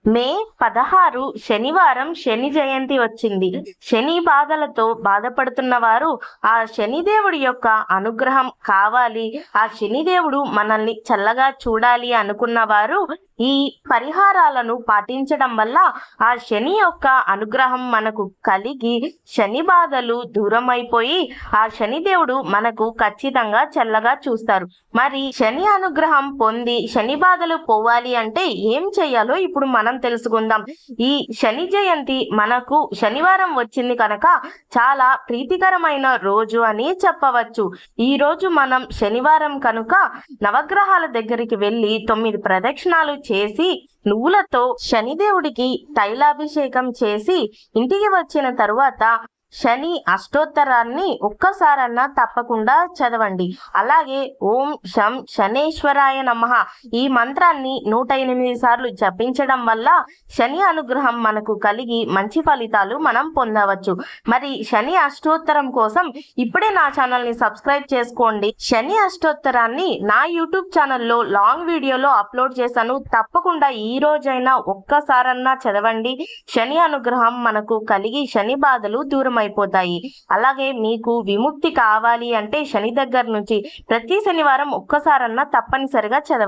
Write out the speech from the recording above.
మే 16 శనివారం శని జయంతి వచ్చింది. శని బాధలతో బాధపడుతున్న వారు ఆ శనిదేవుడి యొక్క అనుగ్రహం కావాలి, ఆ శనిదేవుడు మనల్ని చల్లగా చూడాలి అనుకున్న వారు ఈ పరిహారాలను పాటించడం వల్ల ఆ శని యొక్క అనుగ్రహం మనకు కలిగి శని బాధలు దూరమైపోయి ఆ శనిదేవుడు మనకు ఖచ్చితంగా చల్లగా చూస్తారు. మరి శని అనుగ్రహం పొంది శని బాధలు పోవాలి అంటే ఏం చేయాలో ఇప్పుడు మనం తెలుసుకుందాం. ఈ శని జయంతి మనకు శనివారం వచ్చింది కనుక చాలా ప్రీతికరమైన రోజు అని చెప్పవచ్చు. ఈ రోజు మనం శనివారం కనుక నవగ్రహాల దగ్గరికి వెళ్ళి 9 ప్రదక్షిణాలు చేసి నువ్వులతో శనిదేవుడికి తైలాభిషేకం చేసి ఇంటికి వచ్చిన తరువాత శని అష్టోత్తరాన్ని ఒక్కసారన్నా తప్పకుండా చదవండి. అలాగే ఓం శం శనేశ్వరాయ నమః ఈ మంత్రాన్ని 108 సార్లు జపించడం వల్ల శని అనుగ్రహం మనకు కలిగి మంచి ఫలితాలు మనం పొందవచ్చు. మరి శని అష్టోత్తరం కోసం ఇప్పుడే నా ఛానల్ని సబ్స్క్రైబ్ చేసుకోండి. శని అష్టోత్తరాన్ని నా యూట్యూబ్ ఛానల్లో లాంగ్ వీడియోలో అప్లోడ్ చేశాను. తప్పకుండా ఈ రోజైనా ఒక్కసారన్నా చదవండి. శని అనుగ్రహం మనకు కలిగి శని బాధలు దూరం అయిపోతాయి. అలాగే మీకు విముక్తి కావాలి అంటే శని దగ్గర నుంచి ప్రతి శనివారం ఒక్కసారన్నా తప్పనిసరిగా చదవండి.